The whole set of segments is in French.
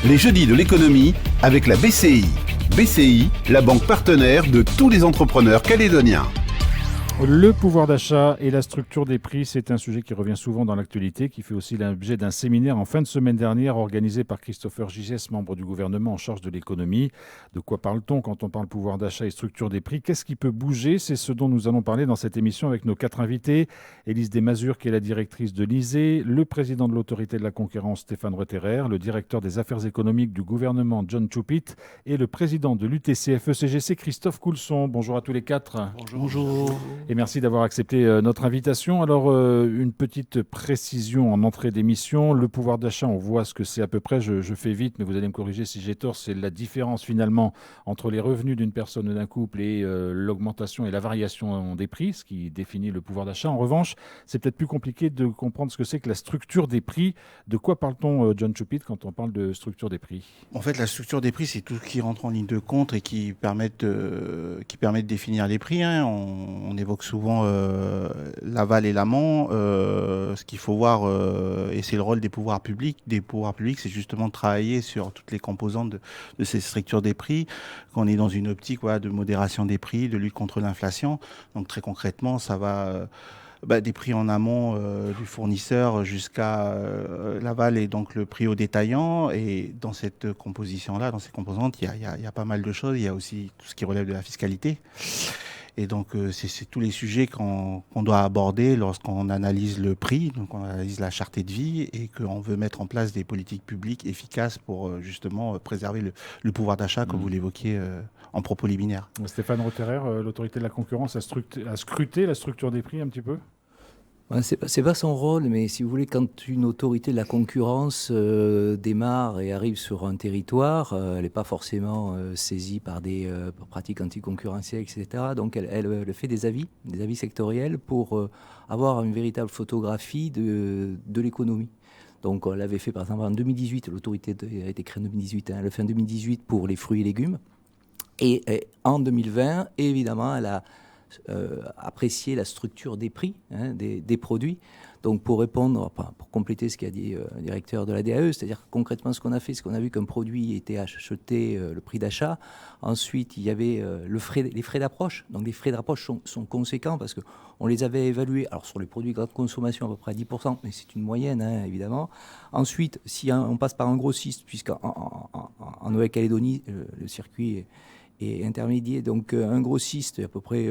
Les jeudis de l'économie avec la BCI. BCI, la banque partenaire de tous les entrepreneurs calédoniens. Le pouvoir d'achat et la structure des prix, c'est un sujet qui revient souvent dans l'actualité, qui fait aussi l'objet d'un séminaire en fin de semaine dernière organisé par Christopher Gigès, membre du gouvernement en charge de l'économie. De quoi parle-t-on quand on parle pouvoir d'achat et structure des prix? Qu'est-ce qui peut bouger? C'est ce dont nous allons parler dans cette émission avec nos 4 invités. Élise Desmazures, qui est la directrice de l'ISE, le président de l'autorité de la concurrence, Stéphane Rotterer, le directeur des affaires économiques du gouvernement, John Chupit, et le président de l'UTCFE-CGC, Christophe Coulson. Bonjour à tous les 4. Bonjour. Et merci d'avoir accepté notre invitation. Alors, une petite précision en entrée d'émission. Le pouvoir d'achat, on voit ce que c'est à peu près. Je fais vite, mais vous allez me corriger si j'ai tort. C'est la différence finalement entre les revenus d'une personne ou d'un couple et l'augmentation et la variation des prix, ce qui définit le pouvoir d'achat. En revanche, c'est peut-être plus compliqué de comprendre ce que c'est que la structure des prix. De quoi parle-t-on, John Chupit, quand on parle de structure des prix? En fait, la structure des prix, c'est tout ce qui rentre en ligne de compte et qui permet de définir les prix. On évoque souvent l'aval et l'amont. Ce qu'il faut voir, et c'est le rôle des pouvoirs publics. C'est justement de travailler sur toutes les composantes de ces structures des prix. Quand on est dans une optique de modération des prix, de lutte contre l'inflation. Donc très concrètement, ça va des prix en amont du fournisseur jusqu'à l'aval et donc le prix au détaillant. Et dans cette composition-là, dans ces composantes, il y a pas mal de choses. Il y a aussi tout ce qui relève de la fiscalité. Et donc, c'est tous les sujets qu'on doit aborder lorsqu'on analyse le prix, donc on analyse la cherté de vie et qu'on veut mettre en place des politiques publiques efficaces pour justement préserver le pouvoir d'achat, comme vous l'évoquiez en propos liminaire. Stéphane Rotterer, l'autorité de la concurrence, a scruté la structure des prix un petit peu? C'est pas son rôle, mais si vous voulez, quand une autorité de la concurrence démarre et arrive sur un territoire, elle n'est pas forcément saisie par des pratiques anticoncurrentielles, etc. Donc elle fait des avis sectoriels pour avoir une véritable photographie de l'économie. Donc on l'avait fait par exemple en 2018, l'autorité a été créée en 2018, elle l'a fait en 2018 pour les fruits et légumes. Et en 2020, évidemment, elle a apprécier la structure des prix des produits. Donc pour compléter ce qu'a dit le directeur de la DAE, c'est-à-dire que concrètement ce qu'on a fait, c'est qu'on a vu qu'un produit était acheté le prix d'achat. Ensuite, il y avait les frais d'approche. Donc les frais d'approche sont conséquents parce qu'on les avait évalués. Alors sur les produits grande consommation à peu près à 10%, mais c'est une moyenne évidemment. Ensuite, si on passe par un grossiste, puisqu'en Nouvelle-Calédonie, le circuit est intermédiaire, donc un grossiste à peu près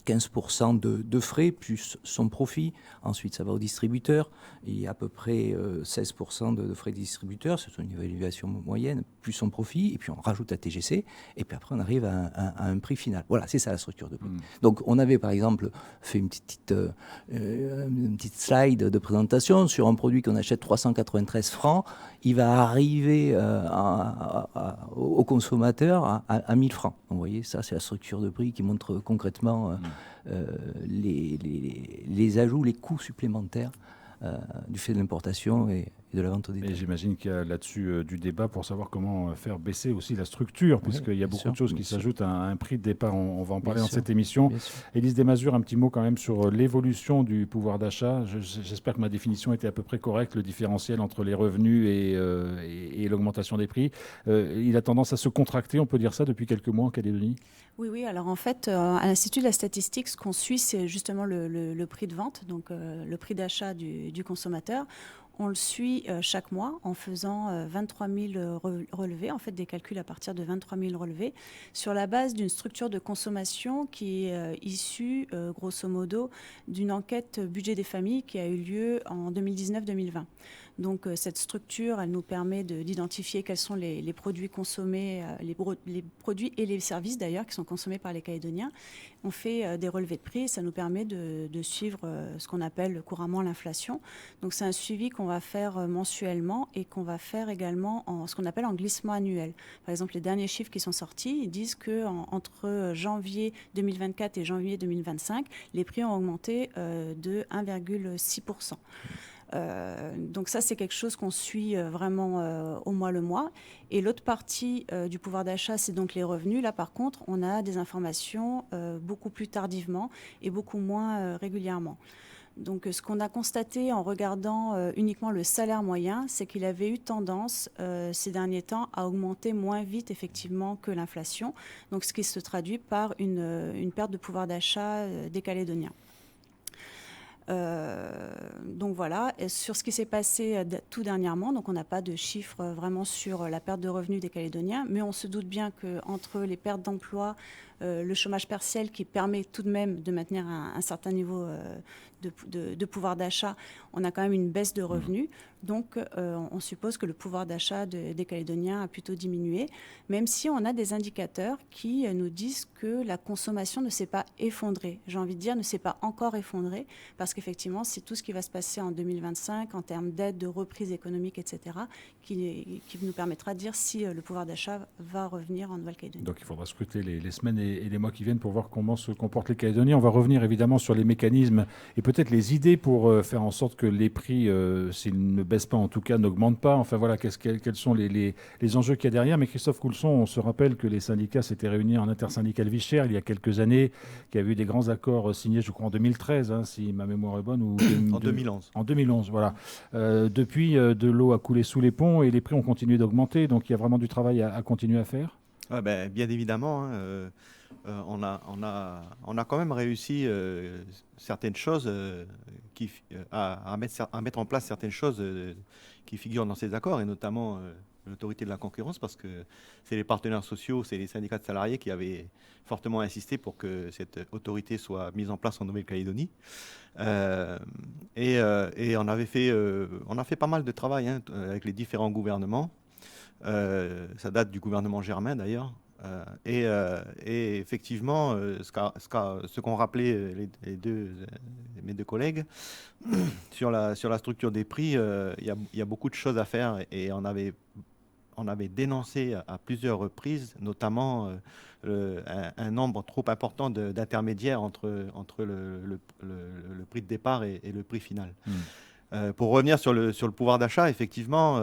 15% de frais plus son profit. Ensuite, ça va au distributeur. Il y a à peu près 16% de frais de distributeur. C'est une évaluation moyenne, plus son profit. Et puis, on rajoute la TGC. Et puis après, on arrive à un prix final. Voilà, c'est ça la structure de prix. Donc, on avait, par exemple, fait une petite slide de présentation sur un produit qu'on achète 393 francs. Il va arriver au consommateur à 1000 francs. Donc, vous voyez, ça, c'est la structure de prix qui montre concrètement les ajouts, les coûts supplémentaires du fait de l'importation et de la vente au détail. Et j'imagine qu'il y a là-dessus du débat pour savoir comment faire baisser aussi la structure, puisqu'il y a beaucoup de choses qui s'ajoutent à un prix de départ. On va en parler dans cette émission. Élise Desmazures, un petit mot quand même sur l'évolution du pouvoir d'achat. J'espère que ma définition était à peu près correcte, le différentiel entre les revenus et l'augmentation des prix. Il a tendance à se contracter, on peut dire ça, depuis quelques mois en Calédonie? Oui. Alors en fait, à l'Institut de la statistique, ce qu'on suit, c'est justement le prix de vente, donc le prix d'achat du consommateur. On le suit chaque mois en faisant 23 000 relevés, en fait des calculs à partir de 23 000 relevés, sur la base d'une structure de consommation qui est issue, grosso modo, d'une enquête budget des familles qui a eu lieu en 2019-2020. Donc cette structure, elle nous permet d'identifier quels sont les produits consommés, les produits et les services d'ailleurs qui sont consommés par les Calédoniens. On fait des relevés de prix, ça nous permet de suivre ce qu'on appelle couramment l'inflation. Donc c'est un suivi qu'on va faire mensuellement et qu'on va faire également en ce qu'on appelle en glissement annuel. Par exemple, les derniers chiffres qui sont sortis, ils disent qu'entre janvier 2024 et janvier 2025, les prix ont augmenté de 1,6%. Donc ça, c'est quelque chose qu'on suit vraiment au mois le mois. Et l'autre partie du pouvoir d'achat, c'est donc les revenus. Là, par contre, on a des informations beaucoup plus tardivement et beaucoup moins régulièrement. Donc, ce qu'on a constaté en regardant uniquement le salaire moyen, c'est qu'il avait eu tendance ces derniers temps à augmenter moins vite effectivement que l'inflation. Donc, ce qui se traduit par une perte de pouvoir d'achat des Calédoniens. Donc voilà, et sur ce qui s'est passé tout dernièrement, donc on n'a pas de chiffres vraiment sur la perte de revenus des Calédoniens, mais on se doute bien qu'entre les pertes d'emploi, le chômage partiel qui permet tout de même de maintenir un certain niveau de pouvoir d'achat, on a quand même une baisse de revenus. Donc on suppose que le pouvoir d'achat des Calédoniens a plutôt diminué, même si on a des indicateurs qui nous disent que la consommation ne s'est pas effondrée. J'ai envie de dire ne s'est pas encore effondrée, parce qu'effectivement, c'est tout ce qui va se passer en 2025 en termes d'aide, de reprise économique, etc., qui nous permettra de dire si le pouvoir d'achat va revenir en Nouvelle-Calédonie. Donc il faudra scruter les semaines et les mois qui viennent pour voir comment se comportent les Calédoniens. On va revenir évidemment sur les mécanismes et peut-être les idées pour faire en sorte que les prix, s'ils ne baissent pas, en tout cas n'augmentent pas. Enfin voilà, quels sont les enjeux qu'il y a derrière. Mais Christophe Coulson, on se rappelle que les syndicats s'étaient réunis en intersyndical Vichères il y a quelques années, qu'il y avait eu des grands accords signés, je crois, en 2013, si ma mémoire est bonne. Ou en 2011. En 2011, voilà. Depuis, de l'eau a coulé sous les ponts et les prix ont continué d'augmenter. Donc il y a vraiment du travail à continuer à faire. Ouais, bien évidemment, hein, on a quand même réussi certaines choses à mettre en place certaines choses qui figurent dans ces accords, et notamment l'autorité de la concurrence, parce que c'est les partenaires sociaux, c'est les syndicats de salariés qui avaient fortement insisté pour que cette autorité soit mise en place en Nouvelle-Calédonie. Et on a fait pas mal de travail avec les différents gouvernements. Ça date du gouvernement Germain d'ailleurs. Et effectivement, ce qu'ont rappelé mes deux collègues sur la structure des prix, il y a beaucoup de choses à faire, et on avait dénoncé à plusieurs reprises, notamment un nombre trop important d'intermédiaires entre le prix de départ et le prix final. Pour revenir sur le pouvoir d'achat, effectivement,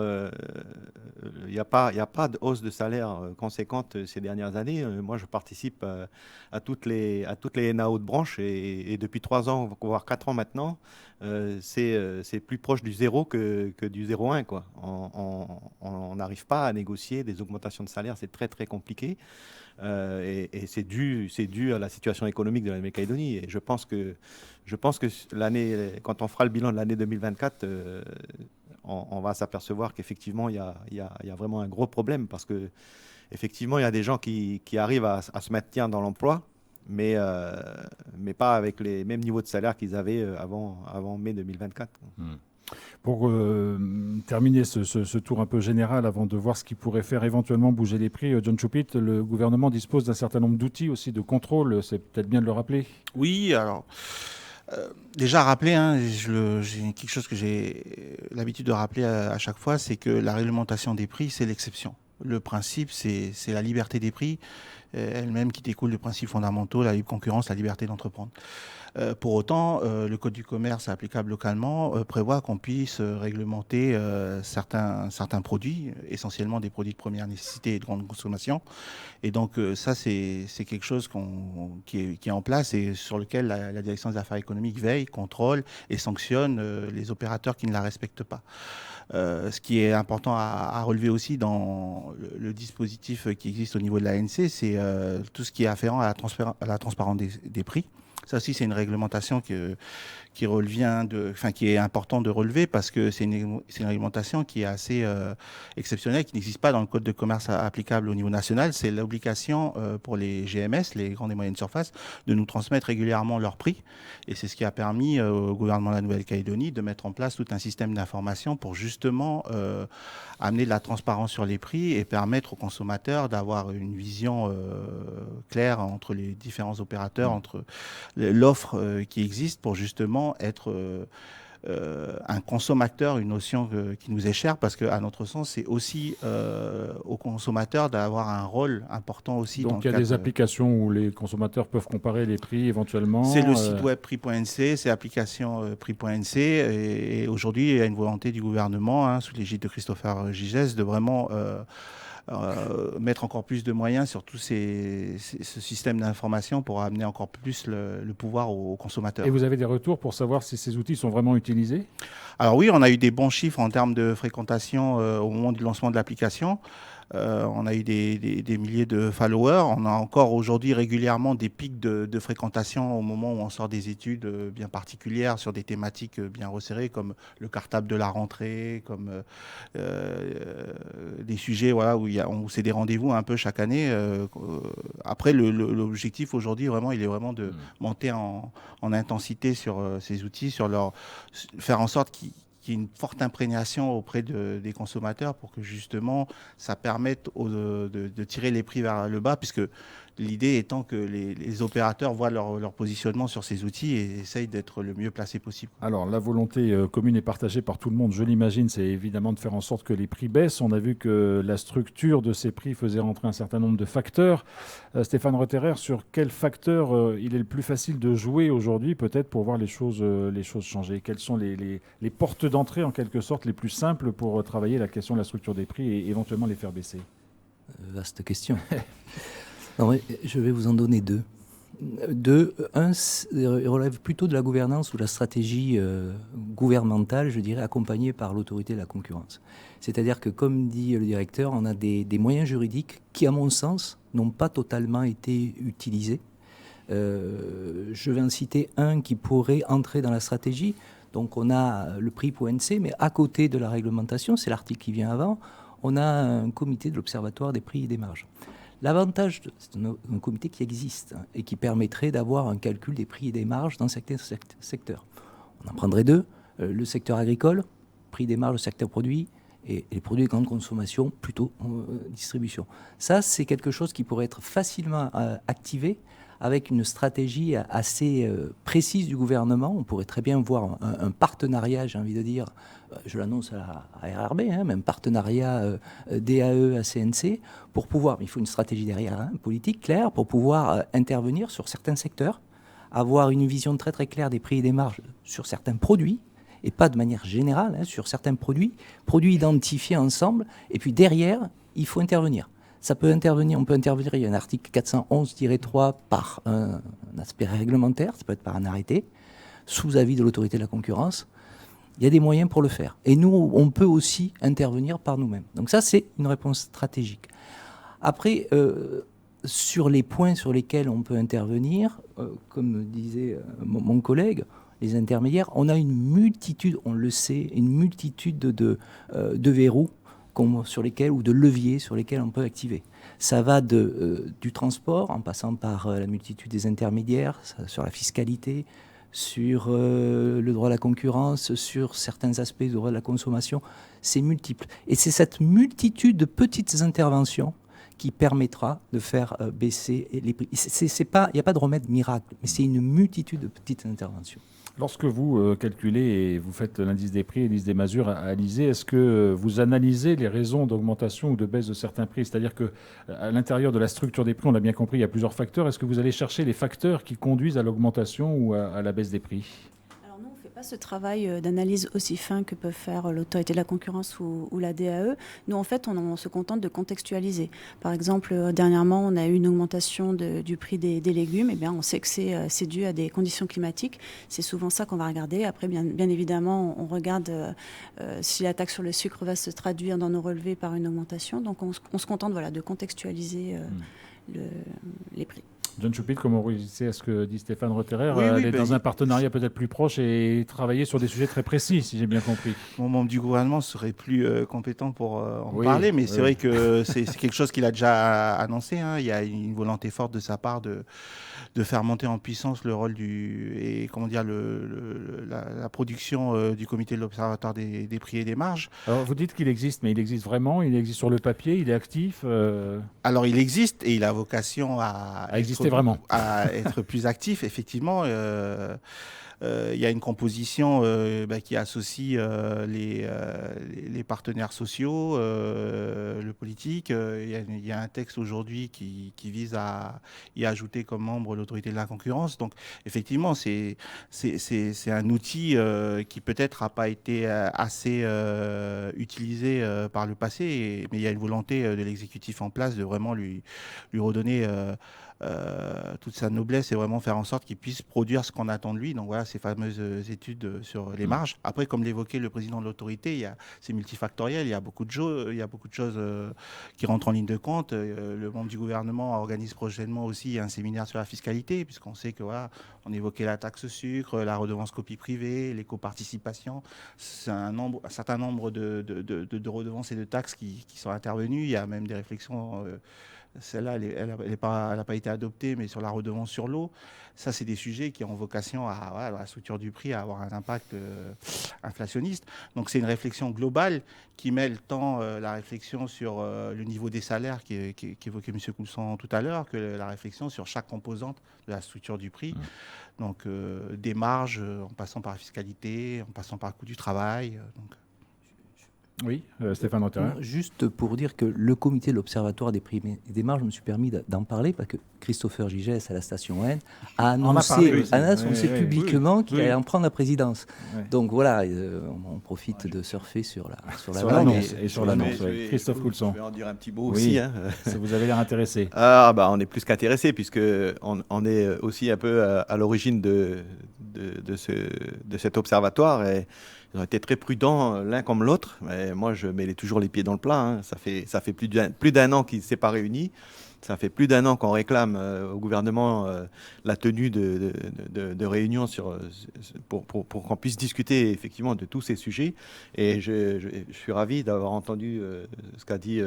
il n'y a pas de hausse de salaire conséquente ces dernières années. Moi, je participe à toutes les NAO de branche, et depuis 3 ans, voire 4 ans maintenant, c'est plus proche du 0 que du 0,1, quoi. On n'arrive pas à négocier des augmentations de salaire, c'est très très compliqué. Et c'est dû à la situation économique de la Nouvelle-Calédonie. Et je pense que l'année, quand on fera le bilan de l'année 2024, on va s'apercevoir qu'effectivement, il y a vraiment un gros problème, parce que effectivement, il y a des gens qui arrivent à se maintenir dans l'emploi, mais pas avec les mêmes niveaux de salaire qu'ils avaient avant mai 2024. Pour terminer ce tour un peu général, avant de voir ce qui pourrait faire éventuellement bouger les prix, John Chupit, le gouvernement dispose d'un certain nombre d'outils aussi de contrôle, c'est peut-être bien de le rappeler. Oui, alors déjà rappeler, j'ai quelque chose que j'ai l'habitude de rappeler à chaque fois, c'est que la réglementation des prix, c'est l'exception. Le principe, c'est la liberté des prix, elle-même qui découle de principes fondamentaux, la libre concurrence, la liberté d'entreprendre. Pour autant, le Code du commerce applicable localement prévoit qu'on puisse réglementer certains produits, essentiellement des produits de première nécessité et de grande consommation. Et donc ça, c'est quelque chose qui est en place et sur lequel la direction des affaires économiques veille, contrôle et sanctionne les opérateurs qui ne la respectent pas. Ce qui est important à relever aussi dans le dispositif qui existe au niveau de l'ANC, c'est tout ce qui est afférent à la transparence des prix. Ça aussi, c'est une réglementation qui est important de relever, parce que c'est une réglementation qui est assez exceptionnelle, qui n'existe pas dans le Code de commerce applicable au niveau national. C'est l'obligation pour les GMS, les grandes et moyennes surfaces, de nous transmettre régulièrement leurs prix. Et c'est ce qui a permis au gouvernement de la Nouvelle-Calédonie de mettre en place tout un système d'information pour justement amener de la transparence sur les prix et permettre aux consommateurs d'avoir une vision claire entre les différents opérateurs, entre l'offre qui existe, pour justement être un consommateur, une notion qui nous est chère, parce qu'à notre sens, c'est aussi aux consommateurs d'avoir un rôle important aussi. Donc il y a des applications où les consommateurs peuvent comparer les prix éventuellement. C'est le site web prix.nc, c'est l'application prix.nc, et aujourd'hui il y a une volonté du gouvernement, sous l'égide de Christopher Gigès, de vraiment mettre encore plus de moyens sur tout ce système d'information pour amener encore plus le pouvoir aux consommateurs. Et vous avez des retours pour savoir si ces outils sont vraiment utilisés ? Alors oui, on a eu des bons chiffres en termes de fréquentation au moment du lancement de l'application. On a eu des milliers de followers. On a encore aujourd'hui régulièrement des pics de fréquentation au moment où on sort des études bien particulières sur des thématiques bien resserrées comme le cartable de la rentrée, comme des sujets voilà, où c'est des rendez-vous un peu chaque année. Après, l'objectif aujourd'hui, vraiment, il est vraiment de monter en intensité sur ces outils, faire en sorte qu'il y ait une forte imprégnation auprès des consommateurs pour que justement ça permette de tirer les prix vers le bas, puisque l'idée étant que les opérateurs voient leur positionnement sur ces outils et essayent d'être le mieux placés possible. Alors, la volonté commune est partagée par tout le monde, je l'imagine, c'est évidemment de faire en sorte que les prix baissent. On a vu que la structure de ces prix faisait rentrer un certain nombre de facteurs. Stéphane Rotterer, sur quel facteur il est le plus facile de jouer aujourd'hui, peut-être, pour voir les choses changer ? Quelles sont les portes d'entrée, en quelque sorte, les plus simples pour travailler la question de la structure des prix et éventuellement les faire baisser ? Vaste question. Non, je vais vous en donner deux. Un relève plutôt de la gouvernance ou de la stratégie gouvernementale, je dirais, accompagnée par l'autorité de la concurrence. C'est-à-dire que, comme dit le directeur, on a des moyens juridiques qui, à mon sens, n'ont pas totalement été utilisés. Je vais en citer un qui pourrait entrer dans la stratégie. Donc on a le prix pour NC, mais à côté de la réglementation, c'est l'article qui vient avant, on a un comité de l'Observatoire des prix et des marges. L'avantage, c'est un comité qui existe et qui permettrait d'avoir un calcul des prix et des marges dans certains secteurs. On en prendrait deux, le secteur agricole, prix des marges, le secteur produit, et les produits de grande consommation, plutôt distribution. Ça, c'est quelque chose qui pourrait être facilement activé avec une stratégie assez précise du gouvernement. On pourrait très bien voir un partenariat, j'ai envie de dire, je l'annonce à RRB, même partenariat DAE à CNC, pour pouvoir, il faut une stratégie derrière, politique claire, pour pouvoir intervenir sur certains secteurs, avoir une vision très très claire des prix et des marges sur certains produits, et pas de manière générale, sur certains produits identifiés ensemble, et puis derrière, il faut intervenir. Ça peut intervenir, on peut intervenir, il y a un article 411-3 par un aspect réglementaire, ça peut être par un arrêté, sous avis de l'autorité de la concurrence. Il y a des moyens pour le faire. Et nous, on peut aussi intervenir par nous-mêmes. Donc ça, c'est une réponse stratégique. Après, sur les points sur lesquels on peut intervenir, comme disait mon collègue, les intermédiaires, on a une multitude, on le sait, une multitude de verrous sur lesquels, ou de leviers sur lesquels on peut activer. Ça va du transport, en passant par la multitude des intermédiaires, sur la fiscalité, sur le droit à la concurrence, sur certains aspects du droit de la consommation. C'est multiple. Et c'est cette multitude de petites interventions qui permettra de faire baisser les prix. Il n'y a pas de remède miracle, mais c'est une multitude de petites interventions. Lorsque vous calculez et vous faites l'indice des prix et l'indice des mesures à Alizé, est-ce que vous analysez les raisons d'augmentation ou de baisse de certains prix ? C'est-à-dire qu'à l'intérieur de la structure des prix, on l'a bien compris, il y a plusieurs facteurs. Est-ce que vous allez chercher les facteurs qui conduisent à l'augmentation ou à la baisse des prix ? Ce travail d'analyse aussi fin que peuvent faire l'autorité de la concurrence ou la DAE. Nous, en fait, on se contente de contextualiser. Par exemple, dernièrement, on a eu une augmentation du prix des légumes. Eh bien, on sait que c'est dû à des conditions climatiques. C'est souvent ça qu'on va regarder. Après, bien évidemment, on regarde si la taxe sur le sucre va se traduire dans nos relevés par une augmentation. Donc, on se contente de contextualiser les prix. John Choupil, comment vous réagissez à ce que dit Stéphane Rotterer, oui, aller dans un partenariat peut-être plus proche et travailler sur des sujets très précis, si j'ai bien compris. Mon membre du gouvernement serait plus compétent pour en parler, mais c'est vrai que c'est quelque chose qu'il a déjà annoncé. Il y a une volonté forte de sa part de faire monter en puissance le rôle la production du comité de l'Observatoire des prix et des marges. Alors vous dites qu'il existe, mais il existe vraiment, il existe sur le papier, il est actif Alors il existe et il a vocation à exister vraiment. À être plus actif, effectivement. Il y a une composition qui associe les partenaires sociaux, le politique. Il y a un texte aujourd'hui qui vise à y ajouter comme membre l'autorité de la concurrence. Donc, effectivement, c'est un outil qui peut-être n'a pas été assez utilisé par le passé, mais il y a une volonté de l'exécutif en place de vraiment lui redonner toute sa noblesse et vraiment faire en sorte qu'il puisse produire ce qu'on attend de lui. Donc voilà, ces fameuses études sur les marges. Après, comme l'évoquait le président de l'autorité, c'est multifactoriel, il y a beaucoup de choses qui rentrent en ligne de compte. Le membre du gouvernement organise prochainement aussi un séminaire sur la fiscalité, puisqu'on sait que voilà, on évoquait la taxe sucre, la redevance copie privée, l'éco-participation. C'est un certain nombre de redevances et de taxes qui sont intervenues. Il y a même des réflexions celle-là, elle n'a pas été adoptée, mais sur la redevance sur l'eau, ça, c'est des sujets qui ont vocation à la structure du prix, à avoir un impact inflationniste. Donc, c'est une réflexion globale qui mêle tant la réflexion sur le niveau des salaires qu'évoquait M. Coulson tout à l'heure, que la réflexion sur chaque composante de la structure du prix. Donc, des marges, en passant par la fiscalité, en passant par le coût du travail. Oui, Stéphane Rotterer. Juste pour dire que le comité de l'Observatoire des prix et des marges, je me suis permis d'en parler parce que Christopher Gigès à la station N a annoncé publiquement qu'il allait en prendre la présidence. Oui. Donc voilà, on profite de surfer sur l'annonce. Et sur l'annonce, Christophe Coulson. Je vais en dire un petit mot aussi. Hein. Ça vous avez l'air intéressé. On est plus qu'intéressé puisqu'on est aussi un peu à l'origine de cet observatoire et ils ont été très prudents l'un comme l'autre. Mais moi, je mets toujours les pieds dans le plat. Hein. Ça fait plus d'un an qu'ils ne s'est pas réunis. Ça fait plus d'un an qu'on réclame au gouvernement la tenue de réunions pour qu'on puisse discuter effectivement de tous ces sujets. Et je suis ravi d'avoir entendu ce qu'a dit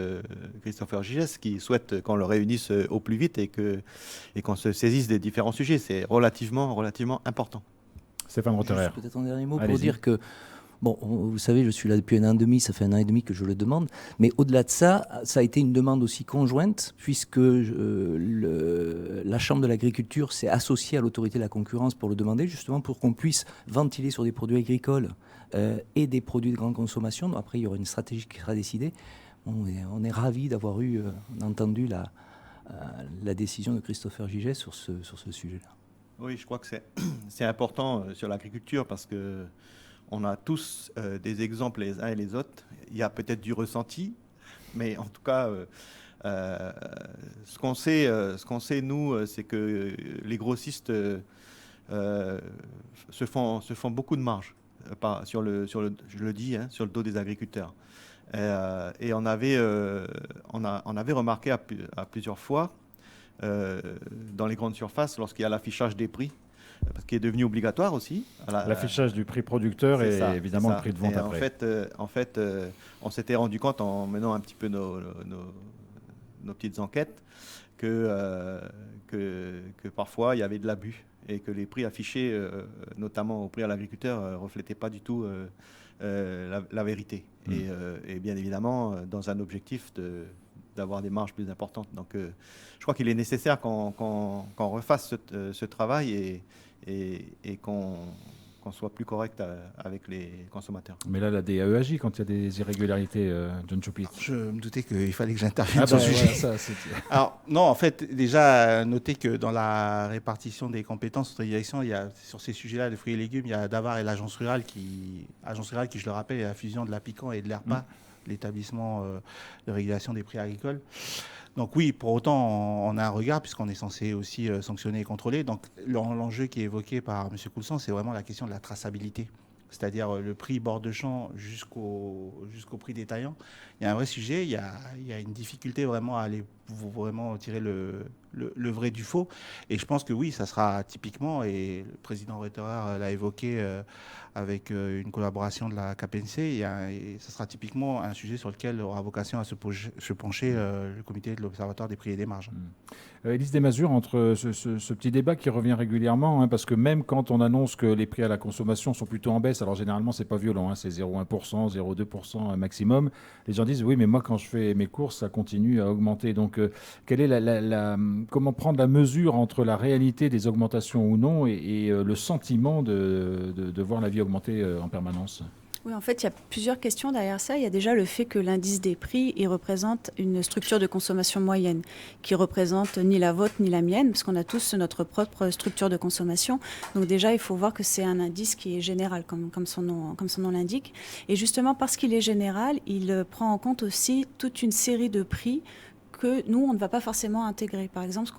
Christopher Gigès, qui souhaite qu'on le réunisse au plus vite et qu'on se saisisse des différents sujets. C'est relativement important. Stéphane Rotterer. Peut-être un dernier mot pour dire que bon, vous savez, je suis là depuis 1 an et demi, ça fait 1 an et demi que je le demande, mais au-delà de ça, ça a été une demande aussi conjointe, puisque la Chambre de l'agriculture s'est associée à l'autorité de la concurrence pour le demander, justement pour qu'on puisse ventiler sur des produits agricoles et des produits de grande consommation. Donc après, il y aura une stratégie qui sera décidée. On est ravis d'avoir entendu la décision de Christopher Gigès sur ce sujet-là. Oui, je crois que c'est important sur l'agriculture parce que on a tous des exemples les uns et les autres. Il y a peut-être du ressenti, mais en tout cas, ce qu'on sait, nous, c'est que les grossistes se font beaucoup de marge sur le dos des agriculteurs. Et on avait remarqué à plusieurs fois dans les grandes surfaces, lorsqu'il y a l'affichage des prix, parce qu'il est devenu obligatoire aussi. L'affichage du prix producteur et évidemment le prix de vente après. En fait, on s'était rendu compte en menant un petit peu nos petites enquêtes que parfois il y avait de l'abus et que les prix affichés, notamment au prix à l'agriculteur, reflétaient pas du tout la vérité. Et bien évidemment, dans un objectif d'avoir des marges plus importantes. Donc, je crois qu'il est nécessaire qu'on refasse ce travail et qu'on soit plus correct avec les consommateurs. Mais là, la DAE agit quand il y a des irrégularités, John Chupit. Je me doutais qu'il fallait que j'intervienne sur ce sujet. Voilà, Alors, non, en fait, déjà, notez que dans la répartition des compétences entre les directions, il y a, sur ces sujets-là, les fruits et légumes, il y a Davar et l'Agence rurale qui, je le rappelle, est la fusion de l'APICAN et de l'ERPA, l'établissement de régulation des prix agricoles. Donc oui, pour autant, on a un regard puisqu'on est censé aussi sanctionner et contrôler. Donc l'enjeu qui est évoqué par M. Coulson, c'est vraiment la question de la traçabilité. C'est-à-dire le prix bord de champ jusqu'au prix détaillant. Il y a un vrai sujet, il y a une difficulté vraiment à aller vraiment tirer le vrai du faux. Et je pense que oui, ça sera typiquement, et le président Rotterer l'a évoqué avec une collaboration de la KPNC, et ça sera typiquement un sujet sur lequel aura vocation à se pencher le comité de l'Observatoire des prix et des marges. Élise Desmazures, entre ce petit débat qui revient régulièrement, parce que même quand on annonce que les prix à la consommation sont plutôt en baisse, alors généralement c'est pas violent, c'est 0,1%, 0,2% maximum, les gens disent oui mais moi quand je fais mes courses ça continue à augmenter. Donc quelle est comment prendre la mesure entre la réalité des augmentations ou non et le sentiment de voir la vie augmenter en permanence? Oui, en fait, il y a plusieurs questions derrière ça. Il y a déjà le fait que l'indice des prix, il représente une structure de consommation moyenne, qui représente ni la vôtre ni la mienne, parce qu'on a tous notre propre structure de consommation. Donc déjà, il faut voir que c'est un indice qui est général, comme son nom l'indique. Et justement, parce qu'il est général, il prend en compte aussi toute une série de prix que nous, on ne va pas forcément intégrer. Par exemple, ce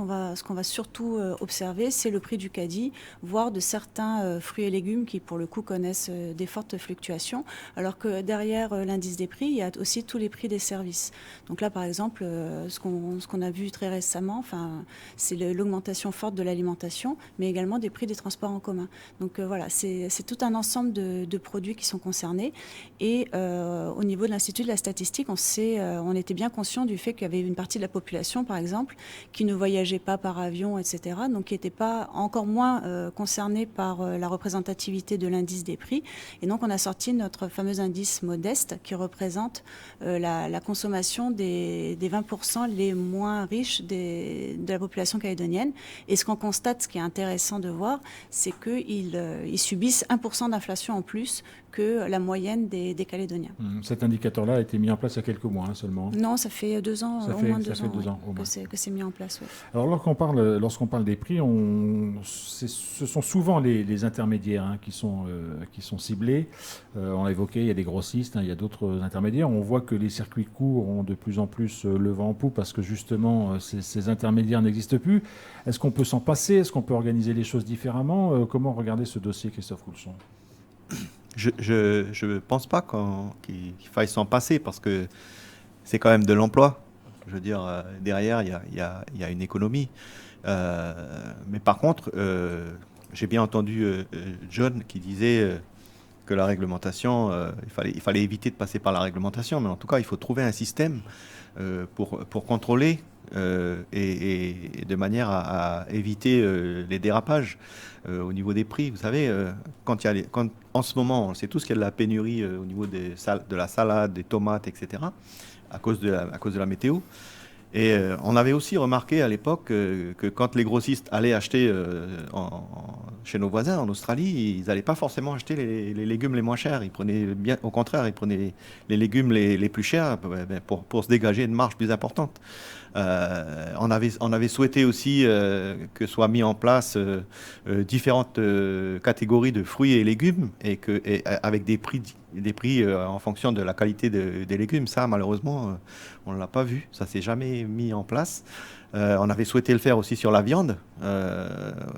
qu'on va surtout observer, c'est le prix du caddie, voire de certains fruits et légumes qui, pour le coup, connaissent des fortes fluctuations, alors que derrière l'indice des prix, il y a aussi tous les prix des services. Donc là, par exemple, ce qu'on a vu très récemment, c'est l'augmentation forte de l'alimentation, mais également des prix des transports en commun. Donc voilà, c'est tout un ensemble de produits qui sont concernés. Et au niveau de l'Institut de la statistique, on était bien conscient du fait qu'il y avait une partie de la population, par exemple, qui ne voyageait pas par avion, etc., donc qui n'était pas encore moins concernée par la représentativité de l'indice des prix. Et donc, on a sorti notre fameux indice modeste qui représente la consommation des 20% les moins riches de la population calédonienne. Et ce qu'on constate, ce qui est intéressant de voir, c'est qu'ils subissent 1% d'inflation en plus que la moyenne des Calédoniens. Cet indicateur-là a été mis en place il y a quelques mois seulement. Non, ça fait 2 ans, ça au fait, moins ça 2 fait ans, 2 ans que c'est mis en place. Oui. Alors lorsqu'on parle des prix, ce sont souvent les intermédiaires qui sont ciblés. On l'a évoqué, il y a des grossistes, il y a d'autres intermédiaires. On voit que les circuits courts ont de plus en plus le vent en poupe parce que justement ces intermédiaires n'existent plus. Est-ce qu'on peut s'en passer? Est-ce qu'on peut organiser les choses différemment? Comment regarder ce dossier, Christophe Coulson? Je ne pense pas qu'il faille s'en passer parce que c'est quand même de l'emploi. Je veux dire, derrière, il y a une économie. Mais par contre, j'ai bien entendu John qui disait que la réglementation, il fallait éviter de passer par la réglementation, mais en tout cas, il faut trouver un système pour contrôler et de manière à éviter les dérapages au niveau des prix. Vous savez, en ce moment, on sait tous qu'il y a de la pénurie au niveau de la salade, des tomates, etc., à cause de la météo. Et on avait aussi remarqué à l'époque que quand les grossistes allaient acheter chez nos voisins en Australie, ils n'allaient pas forcément acheter les légumes les moins chers. Au contraire, ils prenaient les légumes les plus chers pour se dégager une marge plus importante. On avait souhaité aussi que soient mis en place différentes catégories de fruits et légumes avec des prix en fonction de la qualité des légumes. Ça, malheureusement, on ne l'a pas vu. Ça ne s'est jamais mis en place. On avait souhaité le faire aussi sur la viande,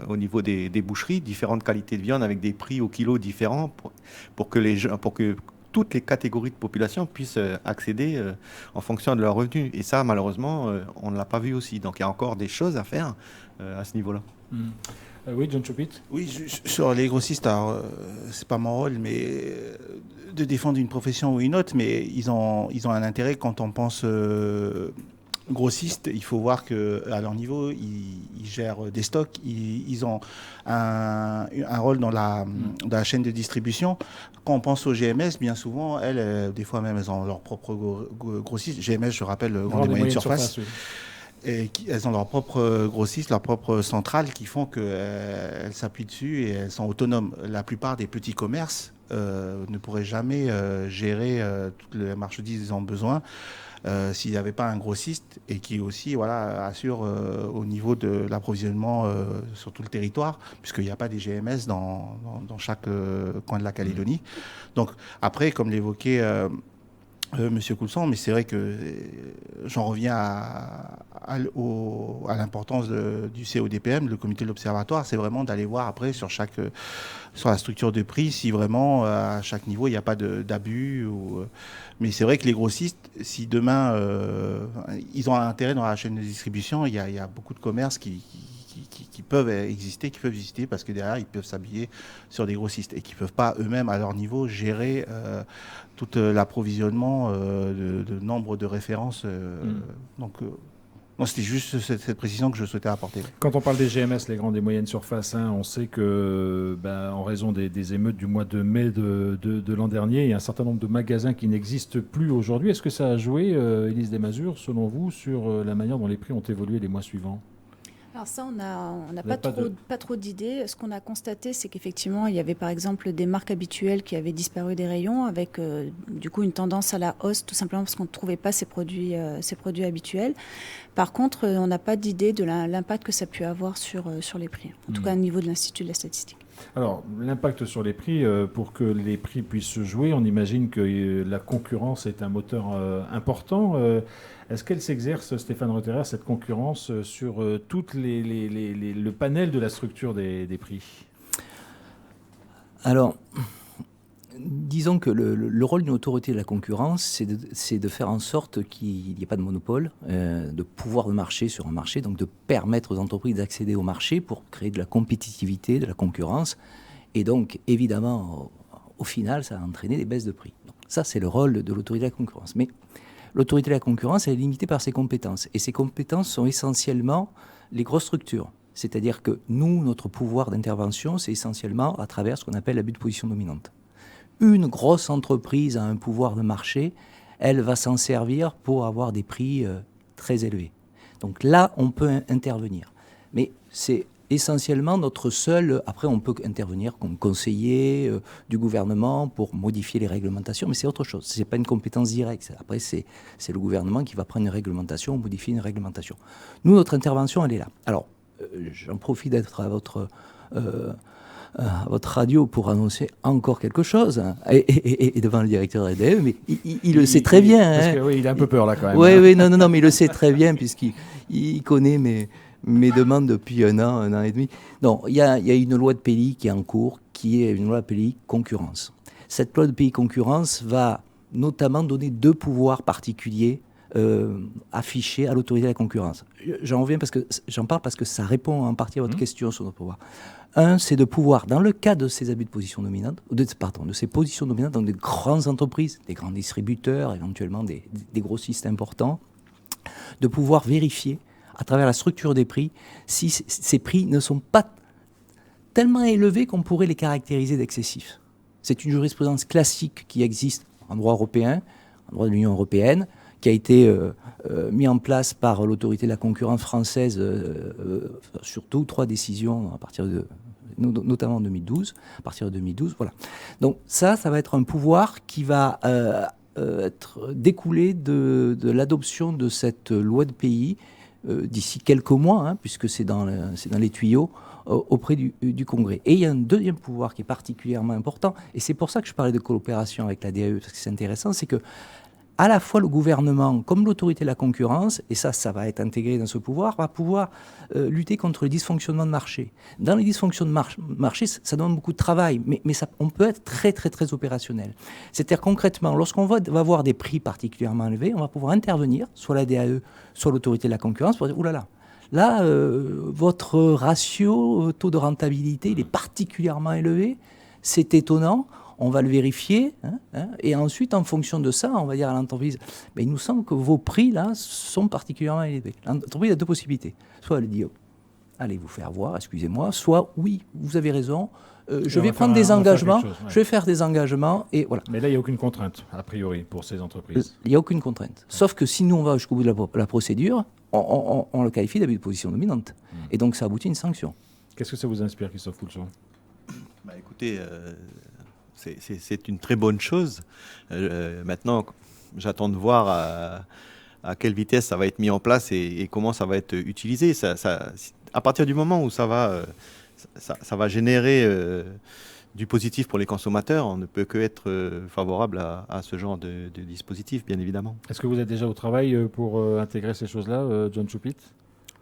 au niveau des boucheries, différentes qualités de viande avec des prix au kilo différents pour que toutes les catégories de population puissent accéder en fonction de leurs revenus. Et ça, malheureusement, on ne l'a pas vu aussi. Donc il y a encore des choses à faire à ce niveau-là. Oui, John Chopit. Oui, sur les grossistes, c'est pas mon rôle, mais de défendre une profession ou une autre, mais ils ont un intérêt quand on pense grossistes. Il faut voir qu'à leur niveau, ils gèrent des stocks, ils ont un rôle dans la chaîne de distribution. Quand on pense aux GMS, bien souvent, des fois même, elles ont leur propre grossiste. GMS, je rappelle, grande et moyenne surface. Oui. Et elles ont leur propre grossiste, leur propre centrale qui font qu'elles s'appuient dessus et elles sont autonomes. La plupart des petits commerces ne pourraient jamais gérer toutes les marchandises qu'ils ont besoin s'il n'y avait pas un grossiste et qui aussi assure au niveau de l'approvisionnement sur tout le territoire, puisqu'il n'y a pas des GMS dans chaque coin de la Calédonie. Donc après, comme l'évoquait Monsieur Coulson, mais c'est vrai que j'en reviens à l'importance du CODPM, le comité de l'observatoire, c'est vraiment d'aller voir après sur la structure de prix si vraiment à chaque niveau il n'y a pas d'abus. Mais c'est vrai que les grossistes, si demain ils ont un intérêt dans la chaîne de distribution, il y a beaucoup de commerces qui peuvent exister, parce que derrière, ils peuvent s'habiller sur des grossistes et qui ne peuvent pas eux-mêmes, à leur niveau, gérer tout l'approvisionnement de nombre de références. Donc, c'était juste cette précision que je souhaitais apporter. Quand on parle des GMS, les grandes et moyennes surfaces, on sait que, en raison des émeutes du mois de mai de l'an dernier, il y a un certain nombre de magasins qui n'existent plus aujourd'hui. Est-ce que ça a joué, Élise Desmazures, selon vous, sur la manière dont les prix ont évolué les mois suivants ? Alors ça, on n'a Vous n'avez pas trop d'idées. Ce qu'on a constaté, c'est qu'effectivement, il y avait par exemple des marques habituelles qui avaient disparu des rayons, avec du coup une tendance à la hausse, tout simplement parce qu'on ne trouvait pas ces produits habituels. Par contre, on n'a pas d'idée de l'impact que ça a pu avoir sur les prix, en tout cas au niveau de l'Institut de la statistique. Alors, l'impact sur les prix, pour que les prix puissent se jouer, on imagine que la concurrence est un moteur important. Est-ce qu'elle s'exerce, Stéphane Rotterer, cette concurrence sur toutes le panel de la structure des prix? Alors, disons que le rôle d'une autorité de la concurrence, c'est de faire en sorte qu'il n'y ait pas de monopole, de pouvoir de marché sur un marché, donc de permettre aux entreprises d'accéder au marché pour créer de la compétitivité, de la concurrence. Et donc, évidemment, au final, ça a entraîné des baisses de prix. Donc, ça, c'est le rôle de l'autorité de la concurrence. Mais l'autorité de la concurrence, elle est limitée par ses compétences. Et ses compétences sont essentiellement les grosses structures. C'est-à-dire que nous, notre pouvoir d'intervention, c'est essentiellement à travers ce qu'on appelle l'abus de position dominante. Une grosse entreprise a un pouvoir de marché, elle va s'en servir pour avoir des prix très élevés. Donc là, on peut intervenir. Mais c'est essentiellement notre seul... Après, on peut intervenir comme conseiller du gouvernement pour modifier les réglementations, mais c'est autre chose. Ce n'est pas une compétence directe. Après, c'est le gouvernement qui va prendre une réglementation ou modifier une réglementation. Nous, notre intervention, elle est là. Alors, j'en profite d'être à votre radio pour annoncer encore quelque chose, hein, et devant le directeur de l'ADE, mais il le sait très bien. Parce que, oui, il a un peu peur là quand même. Oui, non, mais il le sait très bien puisqu'il connaît mes demandes depuis un an et demi. Non, il y a une loi de pays qui est en cours, qui est une loi de pays concurrence. Cette loi de pays concurrence va notamment donner 2 pouvoirs particuliers affichés à l'autorité de la concurrence. J'en parle parce que ça répond en partie à votre question sur notre pouvoir. Un, c'est de pouvoir, dans le cas de ces abus de position dominante, de ces positions dominantes dans des grandes entreprises, des grands distributeurs, éventuellement des grossistes importants, de pouvoir vérifier à travers la structure des prix si ces prix ne sont pas tellement élevés qu'on pourrait les caractériser d'excessifs. C'est une jurisprudence classique qui existe en droit européen, en droit de l'Union européenne, qui a été mis en place par l'autorité de la concurrence française sur 2 ou 3 décisions à partir notamment en 2012, à partir de 2012, voilà. Donc ça va être un pouvoir qui va être découlé de l'adoption de cette loi de pays d'ici quelques mois, hein, puisque c'est dans les tuyaux, auprès du Congrès. Et il y a un deuxième pouvoir qui est particulièrement important, et c'est pour ça que je parlais de coopération avec la DAE, parce que c'est intéressant, c'est que à la fois le gouvernement comme l'autorité de la concurrence, et ça va être intégré dans ce pouvoir, va pouvoir lutter contre les dysfonctionnements de marché. Dans les dysfonctionnements de marché, ça demande beaucoup de travail, mais on peut être très, très, très opérationnel. C'est-à-dire concrètement, lorsqu'on va avoir des prix particulièrement élevés, on va pouvoir intervenir, soit la DAE, soit l'autorité de la concurrence, pour dire, oulala, là, votre ratio, taux de rentabilité, il est particulièrement élevé, c'est étonnant. On va le vérifier, et ensuite, en fonction de ça, on va dire à l'entreprise, il nous semble que vos prix, là, sont particulièrement élevés. L'entreprise a 2 possibilités. Soit elle dit, allez vous faire voir, excusez-moi, soit, oui, vous avez raison, je vais prendre des engagements, je vais faire des engagements, et voilà. Mais là, il n'y a aucune contrainte, a priori, pour ces entreprises. Il n'y a aucune contrainte. Sauf que si nous, on va jusqu'au bout de la procédure, on le qualifie d'abus de position dominante. Et donc, ça aboutit à une sanction. Qu'est-ce que ça vous inspire, Christophe Poulson? Écoutez... C'est une très bonne chose. Maintenant, j'attends de voir à quelle vitesse ça va être mis en place et comment ça va être utilisé. À partir du moment où ça va générer du positif pour les consommateurs, on ne peut que être favorable à ce genre de dispositif, bien évidemment. Est-ce que vous êtes déjà au travail pour intégrer ces choses-là, John Choupit?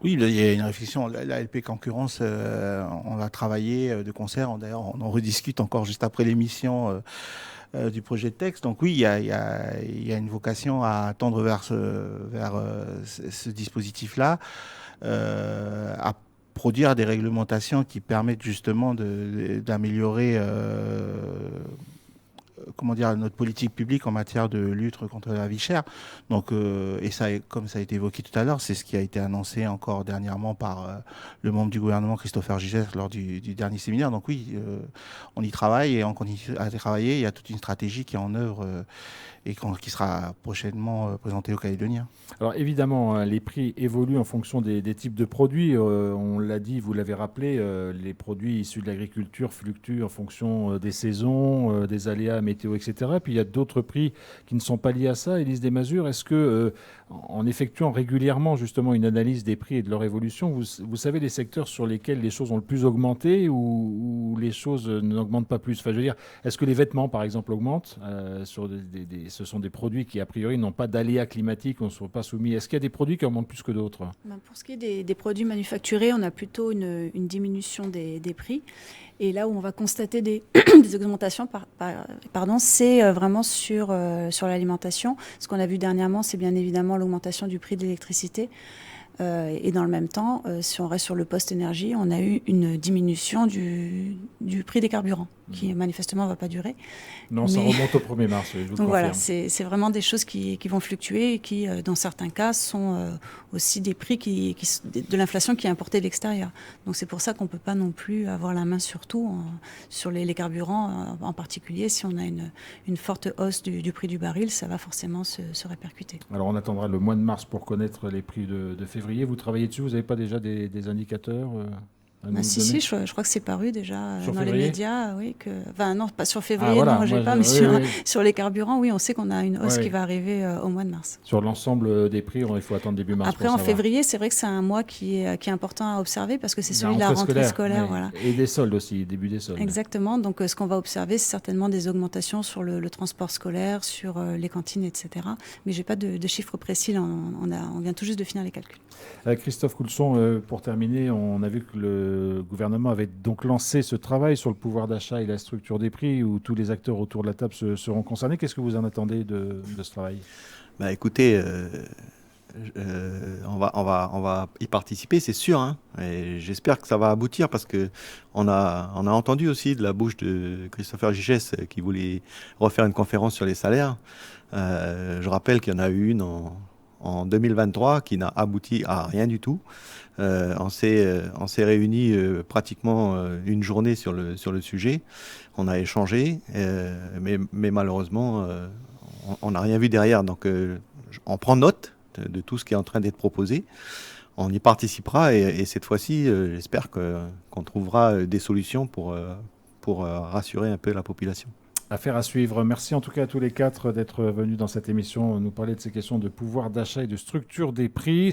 Oui, il y a une réflexion. La LP Concurrence, on a travaillé de concert. D'ailleurs, on en rediscute encore juste après l'émission du projet de texte. Donc oui, il y a une vocation à tendre vers ce dispositif-là, à produire des réglementations qui permettent justement d'améliorer notre politique publique en matière de lutte contre la vie chère. Donc, et ça, comme ça a été évoqué tout à l'heure, c'est ce qui a été annoncé encore dernièrement par le membre du gouvernement, Christopher Gigès, lors du dernier séminaire. Donc oui, on y travaille et on continue à travailler. Il y a toute une stratégie qui est en œuvre et qui sera prochainement présentée aux Calédoniens. Alors évidemment, les prix évoluent en fonction des types de produits. On l'a dit, vous l'avez rappelé, les produits issus de l'agriculture fluctuent en fonction des saisons, des aléas météo, etc. Puis il y a d'autres prix qui ne sont pas liés à ça. Élise Desmazures, est-ce que, en effectuant régulièrement justement une analyse des prix et de leur évolution, vous savez les secteurs sur lesquels les choses ont le plus augmenté ou les choses n'augmentent pas plus? Enfin, je veux dire, est-ce que les vêtements, par exemple, augmentent sur ce sont des produits qui, a priori, n'ont pas d'aléas climatiques, on ne sont pas soumis. Est-ce qu'il y a des produits qui augmentent plus que d'autres? Pour ce qui est des produits manufacturés, on a plutôt une diminution des prix. Et là où on va constater des augmentations, c'est vraiment sur l'alimentation. Ce qu'on a vu dernièrement, c'est bien évidemment l'augmentation du prix de l'électricité. Et dans le même temps, si on reste sur le post-énergie, on a eu une diminution du prix des carburants, qui manifestement ne va pas durer. Non, ça remonte au 1er mars, je vous confirme. Voilà, c'est vraiment des choses qui vont fluctuer et qui, dans certains cas, sont aussi des prix de l'inflation qui est importée de l'extérieur. Donc c'est pour ça qu'on ne peut pas non plus avoir la main sur tout, sur les carburants en particulier. Si on a une forte hausse du prix du baril, ça va forcément se répercuter. Alors on attendra le mois de mars pour connaître les prix de février. Vous travaillez dessus, vous n'avez pas déjà des indicateurs Si, je crois que c'est paru déjà sur dans février? les médias. Oui, non, pas sur février, voilà, non, j'ai pas, mais sur les carburants, oui, on sait qu'on a une hausse qui va arriver au mois de mars. Sur l'ensemble des prix, il faut attendre début mars. Après, en février, c'est vrai que c'est un mois qui est important à observer parce que c'est celui de la rentrée scolaire. Voilà. Et des soldes aussi, début des soldes. Exactement. Donc, ce qu'on va observer, c'est certainement des augmentations sur le transport scolaire, sur les cantines, etc. Mais je n'ai pas de chiffres précis. On vient tout juste de finir les calculs. Christophe Coulson, pour terminer, on a vu que le gouvernement avait donc lancé ce travail sur le pouvoir d'achat et la structure des prix où tous les acteurs autour de la table seront concernés. Qu'est-ce que vous en attendez de ce travail? Écoutez, on va y participer, c'est sûr, hein, et j'espère que ça va aboutir parce que on a entendu aussi de la bouche de Christopher Gigès qui voulait refaire une conférence sur les salaires. Je rappelle qu'il y en a eu une en 2023 qui n'a abouti à rien du tout. On s'est réunis pratiquement une journée sur le sujet. On a échangé, mais malheureusement, on n'a rien vu derrière. Donc, on prend note de tout ce qui est en train d'être proposé. On y participera et cette fois-ci, j'espère qu'on trouvera des solutions pour rassurer un peu la population. Affaire à suivre. Merci en tout cas à tous les quatre d'être venus dans cette émission nous parler de ces questions de pouvoir d'achat et de structure des prix.